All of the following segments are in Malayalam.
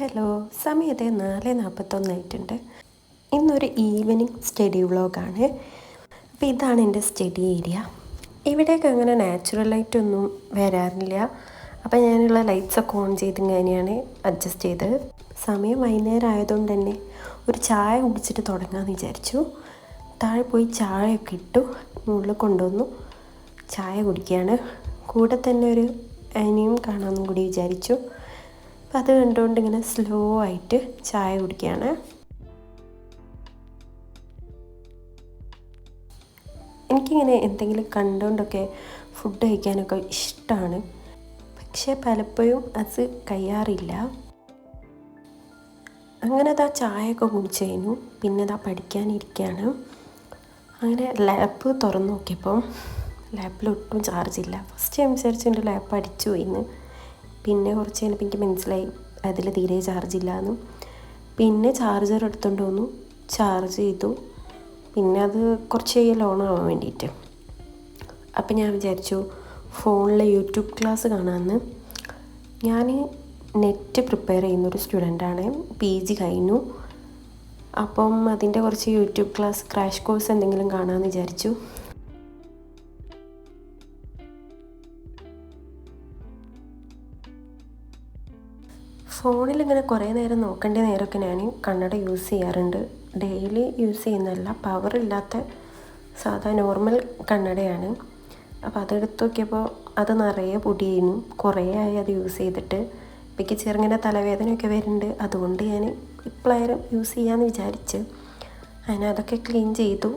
ഹലോ, സമയത്തെ 4:41 ഇന്നൊരു ഈവനിങ് സ്റ്റഡി വ്ളോഗാണ്. അപ്പോൾ ഇതാണ് എൻ്റെ സ്റ്റഡി ഏരിയ. ഇവിടേക്ക് അങ്ങനെ നാച്ചുറൽ ലൈറ്റൊന്നും വരാറില്ല. അപ്പോൾ ഞാനുള്ള ലൈറ്റ്സൊക്കെ ഓൺ ചെയ്ത് ഇങ്ങനെയാണ് അഡ്ജസ്റ്റ് ചെയ്തത്. സമയം വൈകുന്നേരം ആയതുകൊണ്ട് തന്നെ ഒരു ചായ കുടിച്ചിട്ട് തുടങ്ങാമെന്ന് വിചാരിച്ചു. താഴെ പോയി ചായയൊക്കെ ഇട്ടു, മുകളിൽ കൊണ്ടുവന്നു ചായ കുടിക്കുകയാണ്. കൂടെ തന്നെ ഒരു അനിയും കാണാമെന്നും കൂടി വിചാരിച്ചു. അപ്പം അത് കണ്ടുകൊണ്ട് ഇങ്ങനെ സ്ലോ ആയിട്ട് ചായ കുടിക്കുകയാണ്. എനിക്കിങ്ങനെ എന്തെങ്കിലും കണ്ടുകൊണ്ടൊക്കെ ഫുഡ് കഴിക്കാനൊക്കെ ഇഷ്ടമാണ്. പക്ഷേ പലപ്പോഴും അത് കഴിയാറില്ല. അങ്ങനെ അതാ ചായയൊക്കെ കുടിച്ച് കഴിഞ്ഞു. പിന്നെ അതാ പഠിക്കാനിരിക്കുകയാണ്. അങ്ങനെ ലാപ്പ് തുറന്നു നോക്കിയപ്പോൾ ലാപ്പിലൊട്ടും ചാർജില്ല. ഫസ്റ്റ് ഞാൻ വിചാരിച്ചു എൻ്റെ ലാപ്പ് അടിച്ചു പോയിന്ന്. പിന്നെ കുറച്ച് കഴിഞ്ഞപ്പോൾ എനിക്ക് മനസ്സിലായി അതിൽ തീരെ ചാർജില്ല എന്നും. പിന്നെ ചാർജർ എടുത്തുകൊണ്ട് വന്നു, ചാർജ് ചെയ്തു. പിന്നെ അത് കുറച്ച് കഴിയാൻ ഓൺ ആവാൻ വേണ്ടിയിട്ട്. അപ്പം ഞാൻ വിചാരിച്ചു ഫോണിൽ യൂട്യൂബ് ക്ലാസ് കാണാമെന്ന്. ഞാൻ നെറ്റ് പ്രിപ്പയർ ചെയ്യുന്നൊരു സ്റ്റുഡൻ്റാണ്, PG കഴിഞ്ഞു. അപ്പം അതിൻ്റെ കുറച്ച് യൂട്യൂബ് ക്ലാസ് ക്രാഷ് കോഴ്സ് എന്തെങ്കിലും കാണാമെന്ന് വിചാരിച്ചു. ഫോണിലിങ്ങനെ കുറേ നേരം നോക്കേണ്ട നേരമൊക്കെ ഞാൻ കണ്ണട യൂസ് ചെയ്യാറുണ്ട്. ഡെയിലി യൂസ് ചെയ്യുന്നതല്ല, പവറില്ലാത്ത സാധാ നോർമൽ കണ്ണടയാണ്. അപ്പോൾ അതെടുത്ത് നോക്കിയപ്പോൾ അത് നിറയെ പൊടിയായിരുന്നു. കുറേ ആയി അത് യൂസ് ചെയ്തിട്ട്. എനിക്ക് ചെറുങ്ങനെ തലവേദനയൊക്കെ വരുന്നുണ്ട്. അതുകൊണ്ട് ഞാൻ ഇപ്പോഴായാലും യൂസ് ചെയ്യാമെന്ന് വിചാരിച്ച് അങ്ങനെ അതൊക്കെ ക്ലീൻ ചെയ്തു.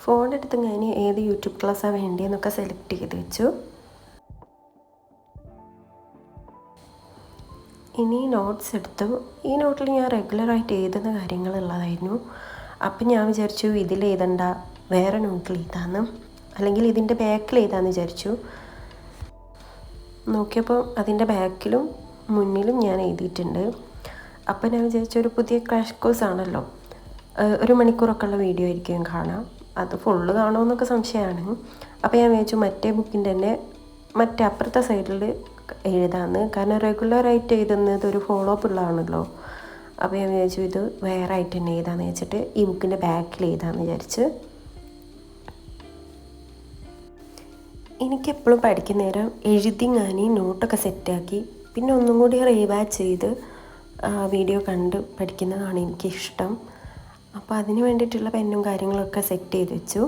ഫോണെടുത്ത് ഞാൻ ഏത് യൂട്യൂബ് ക്ലാസ്സാണ് വേണ്ടതെന്നൊക്കെ സെലക്ട് ചെയ്ത് വെച്ചു. ഇനി നോട്ട്സ് എടുത്തു. ഈ നോട്ടിൽ ഞാൻ റെഗുലറായിട്ട് എഴുതുന്ന കാര്യങ്ങളുള്ളതായിരുന്നു. അപ്പം ഞാൻ വിചാരിച്ചു ഇതിൽ എഴുതണ്ട, വേറെ നോട്ടിൽ എഴുതാമെന്ന്, അല്ലെങ്കിൽ ഇതിൻ്റെ ബാക്കിൽ എഴുതാമെന്ന് വിചാരിച്ചു. നോക്കിയപ്പോൾ അതിൻ്റെ ബാക്കിലും മുന്നിലും ഞാൻ എഴുതിയിട്ടുണ്ട്. അപ്പം ഞാൻ വിചാരിച്ചു ഒരു പുതിയ ക്രാഷ് കോഴ്സ് ആണല്ലോ, 1 മണിക്കൂറൊക്കെ ഉള്ള വീഡിയോ ആയിരിക്കും കാണാം. അത് ഫുള്ള് കാണുമെന്നൊക്കെ സംശയമാണ്. അപ്പോൾ ഞാൻ വിചാരിച്ചു മറ്റേ ബുക്കിൻ്റെ തന്നെ മറ്റേ അപ്പുറത്തെ സൈഡിൽ എഴുതാമെന്ന്. കാരണം റെഗുലറായിട്ട് എഴുതുന്നത് ഒരു ഫോളോ അപ്പ് ഉള്ളതാണല്ലോ. അപ്പോൾ ഞാൻ വിചാരിച്ചു ഇത് വേറെ ആയിട്ട് തന്നെ എഴുതാമെന്ന് വെച്ചിട്ട് ഈ ബുക്കിൻ്റെ ബാക്കിൽ എഴുതാമെന്ന് വിചാരിച്ച്. എനിക്കെപ്പോഴും പഠിക്കുന്ന നേരം എഴുതി ഞാൻ നോട്ടൊക്കെ സെറ്റാക്കി പിന്നെ ഒന്നും കൂടി റീവാച്ച് ചെയ്ത് വീഡിയോ കണ്ട് പഠിക്കുന്നതാണ് എനിക്കിഷ്ടം. അപ്പോൾ അതിന് വേണ്ടിയിട്ടുള്ള പെന്നും കാര്യങ്ങളൊക്കെ സെറ്റ് ചെയ്ത് വെച്ചു.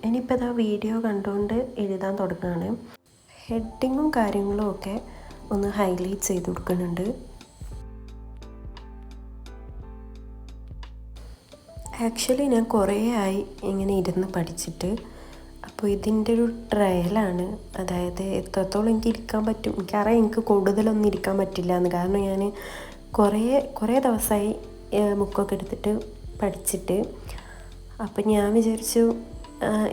ഇനിയിപ്പോൾ ഇതാ വീഡിയോ കണ്ടുകൊണ്ട് എഴുതാൻ തുടങ്ങുകയാണ്. ഹെഡിങ്ങും കാര്യങ്ങളും ഒക്കെ ഒന്ന് ഹൈലൈറ്റ് ചെയ്ത് കൊടുക്കുന്നുണ്ട്. ആക്ച്വലി ഞാൻ കുറേ ആയി ഇങ്ങനെ ഇരുന്ന് പഠിച്ചിട്ട്. അപ്പോൾ ഇതിൻ്റെ ഒരു ട്രയലാണ്. അതായത് എത്രത്തോളം എനിക്ക് ഇരിക്കാൻ പറ്റും. എനിക്കറിയാം എനിക്ക് കൂടുതലൊന്നും ഇരിക്കാൻ പറ്റില്ല എന്ന്. കാരണം ഞാൻ കുറേ ദിവസമായി ബുക്കൊക്കെ എടുത്തിട്ട് പഠിച്ചിട്ട്. അപ്പം ഞാൻ വിചാരിച്ചു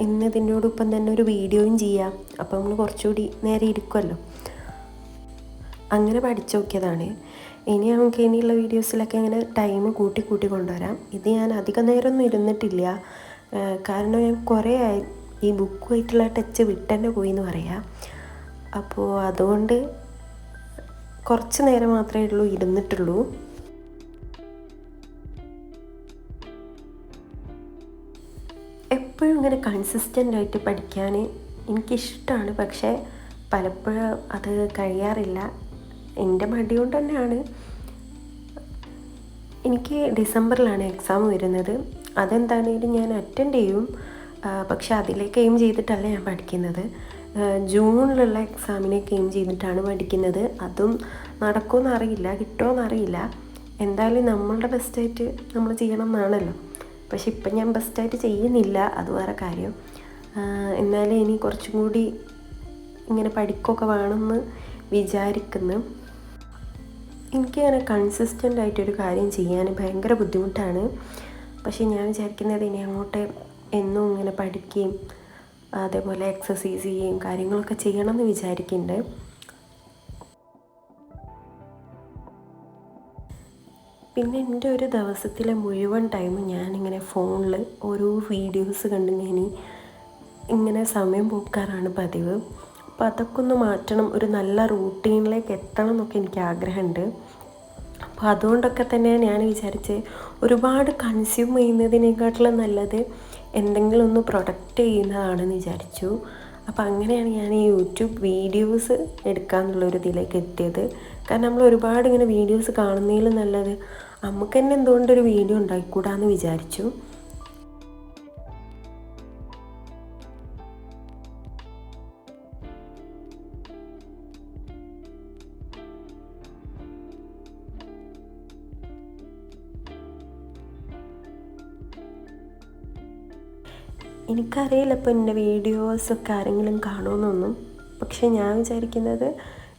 ഇന്ന് ഇതിനോടൊപ്പം തന്നെ ഒരു വീഡിയോയും ചെയ്യാം. അപ്പോൾ നമ്മൾ കുറച്ചുകൂടി നേരെ ഇരിക്കുമല്ലോ. അങ്ങനെ പഠിച്ചു നോക്കിയതാണ്. ഇനി നമുക്ക് ഇനിയുള്ള വീഡിയോസിലൊക്കെ ഇങ്ങനെ ടൈം കൂട്ടി കൊണ്ടുവരാം. ഇത് ഞാൻ അധികം നേരമൊന്നും ഇരുന്നിട്ടില്ല. കാരണം ഞാൻ കുറേ ആയി ഈ ബുക്കുമായിട്ടുള്ള ടച്ച് വിട്ടന്നെ പോയി എന്ന് പറയാം. അപ്പോൾ അതുകൊണ്ട് കുറച്ച് നേരം മാത്രമേ ഇരുന്നിട്ടുള്ളൂ. എപ്പോഴും ഇങ്ങനെ കൺസിസ്റ്റൻ്റ് ആയിട്ട് പഠിക്കാൻ എനിക്കിഷ്ടമാണ്. പക്ഷേ പലപ്പോഴും അത് കഴിയാറില്ല. എൻ്റെ മടി കൊണ്ട് തന്നെയാണ്. എനിക്ക് ഡിസംബറിലാണ് എക്സാം വരുന്നത്. അതെന്താണെങ്കിലും ഞാൻ അറ്റൻഡ് ചെയ്യും. പക്ഷെ അതിലേക്ക് എയിം ചെയ്തിട്ടല്ല ഞാൻ പഠിക്കുന്നത്. ജൂണിലുള്ള എക്സാമിനേക്ക് എയിം ചെയ്തിട്ടാണ് പഠിക്കുന്നത്. അതും നടക്കുമെന്ന് അറിയില്ല, കിട്ടുമോയെന്നറിയില്ല. എന്തായാലും നമ്മളുടെ ബെസ്റ്റായിട്ട് നമ്മൾ ചെയ്യണം എന്നാണല്ലോ. പക്ഷെ ഇപ്പം ഞാൻ ബെസ്റ്റായിട്ട് ചെയ്യുന്നില്ല, അത് വേറെ കാര്യം. എന്നാലും ഇനി കുറച്ചും കൂടി ഇങ്ങനെ പഠിക്കുകയൊക്കെ വേണമെന്ന് വിചാരിക്കുന്നു. എനിക്കങ്ങനെ കൺസിസ്റ്റൻ്റ് ആയിട്ടൊരു കാര്യം ചെയ്യാൻ ഭയങ്കര ബുദ്ധിമുട്ടാണ്. പക്ഷെ ഞാൻ വിചാരിക്കുന്നത് ഇനി അങ്ങോട്ട് എന്നും ഇങ്ങനെ പഠിക്കുകയും അതേപോലെ എക്സസൈസ് ചെയ്യുകയും കാര്യങ്ങളൊക്കെ ചെയ്യണമെന്ന് വിചാരിക്കുന്നുണ്ട്. പിന്നെ എൻ്റെ ഒരു ദിവസത്തിലെ മുഴുവൻ ടൈമും ഞാനിങ്ങനെ ഫോണിൽ ഓരോ വീഡിയോസ് കണ്ടിങ്ങനെ ഇങ്ങനെ സമയം പോക്കാറാണ് പതിവ്. അപ്പോൾ അതൊക്കെ ഒന്ന് മാറ്റണം, ഒരു നല്ല റൂട്ടീനിലേക്ക് എത്തണം എന്നൊക്കെ എനിക്ക് ആഗ്രഹമുണ്ട്. അപ്പോൾ അതുകൊണ്ടൊക്കെ തന്നെ ഞാൻ വിചാരിച്ച് ഒരുപാട് കൺസ്യൂം ചെയ്യുന്നതിനേക്കാട്ടിലും നല്ലത് എന്തെങ്കിലും ഒന്ന് പ്രൊഡക്റ്റ് ചെയ്യുന്നതാണെന്ന് വിചാരിച്ചു. അപ്പോൾ അങ്ങനെയാണ് ഞാൻ ഈ യൂട്യൂബ് വീഡിയോസ് എടുക്കാമെന്നുള്ളൊരു ഇതിലേക്ക് എത്തിയത്. കാരണം നമ്മൾ ഒരുപാട് ഇങ്ങനെ വീഡിയോസ് കാണുന്നതിലും നല്ലത് നമുക്ക് തന്നെ എന്തുകൊണ്ടൊരു വീഡിയോ ഉണ്ടാക്കിക്കൂടാന്ന് വിചാരിച്ചു. എനിക്കറിയില്ല ഇപ്പോൾ എൻ്റെ വീഡിയോസൊക്കെ ആരെങ്കിലും കാണുമെന്നൊന്നും. പക്ഷെ ഞാൻ വിചാരിക്കുന്നത്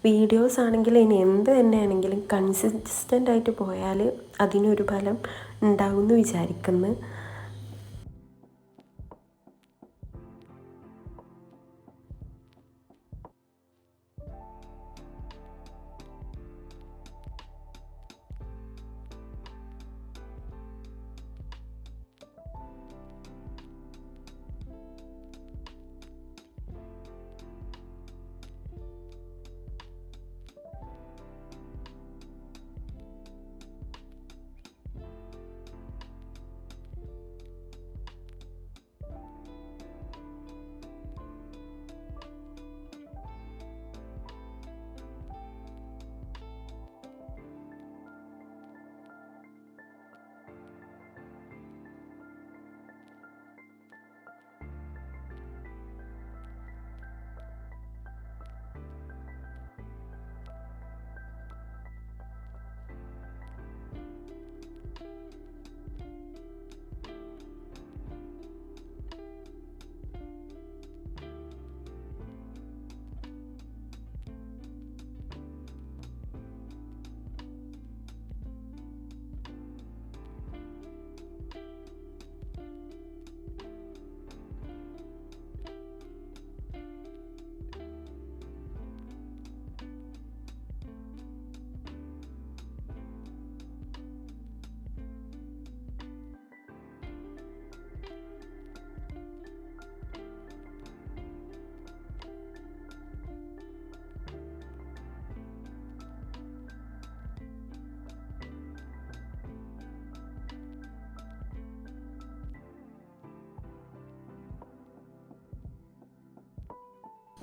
വീഡിയോസ് ആണെങ്കിൽ ഇനി എന്ത് തന്നെയാണെങ്കിലും കൺസിസ്റ്റൻ്റ് ആയിട്ട് പോയാൽ അതിനൊരു ഫലം ഉണ്ടാകുമെന്ന് വിചാരിക്കുന്നു.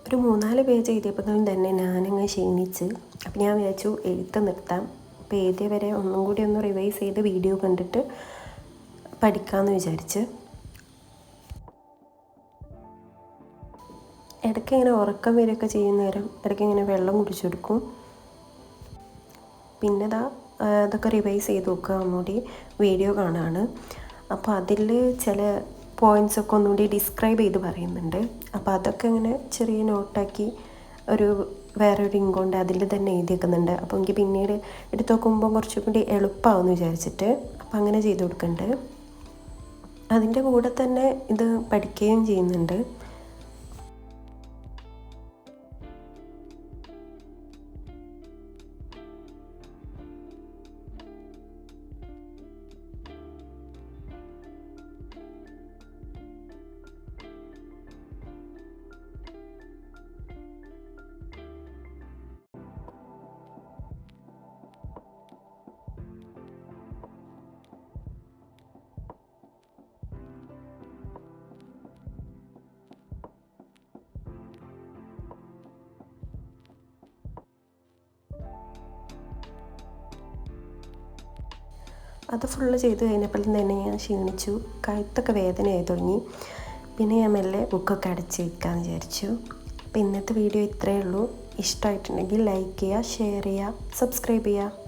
ഒരു 3-4 പേജ് എഴുതിയപ്പോഴും തന്നെ ഞാനങ്ങ് ക്ഷീണിച്ച്. അപ്പം ഞാൻ വിചാരിച്ചു എഴുത്ത് നിർത്താം. അപ്പോൾ എഴുതിയ വരെ ഒന്നും കൂടി ഒന്ന് റിവൈസ് ചെയ്ത് വീഡിയോ കണ്ടിട്ട് പഠിക്കാമെന്ന് വിചാരിച്ച്. ഇടയ്ക്ക് ഇങ്ങനെ ഉറക്കം വരികയൊക്കെ ചെയ്യുന്ന നേരം ഇടയ്ക്ക് ഇങ്ങനെ വെള്ളം കുടിച്ചെടുക്കും. പിന്നെ അതൊക്കെ റിവൈസ് ചെയ്ത് നോക്കുക, ഒന്നുകൂടി വീഡിയോ കാണാണ്. അപ്പോൾ അതിൽ ചില പോയിൻറ്റ്സൊക്കെ ഒന്നുകൂടി ഡിസ്ക്രൈബ് ചെയ്ത് പറയുന്നുണ്ട്. അപ്പോൾ അതൊക്കെ ഇങ്ങനെ ചെറിയ നോട്ടാക്കി വേറൊരു ഇങ്ക് കൊണ്ട് അതിൽ തന്നെ എഴുതി വെക്കുന്നുണ്ട്. അപ്പോൾ എനിക്ക് പിന്നീട് എടുത്ത് നോക്കുമ്പോൾ കുറച്ചും കൂടി എളുപ്പമാവുമെന്ന് വിചാരിച്ചിട്ട് അപ്പോൾ അങ്ങനെ ചെയ്ത് കൊടുക്കുന്നുണ്ട്. അതിൻ്റെ കൂടെ തന്നെ ഇത് പഠിക്കുകയും ചെയ്യുന്നുണ്ട്. അത് ഫുള്ള് ചെയ്ത് കഴിഞ്ഞപ്പോൾ തന്നെ ഞാൻ ക്ഷീണിച്ചു, കഴുത്തൊക്കെ വേദനയായി തുടങ്ങി. പിന്നെ ഞാൻ മെല്ലെ ബുക്കൊക്കെ അടച്ച് വയ്ക്കാമെന്ന് വിചാരിച്ചു. അപ്പോൾ ഇന്നത്തെ വീഡിയോ ഇത്രയേ ഉള്ളൂ. ഇഷ്ടമായിട്ടുണ്ടെങ്കിൽ ലൈക്ക് ചെയ്യുക, ഷെയർ ചെയ്യുക, സബ്സ്ക്രൈബ് ചെയ്യുക.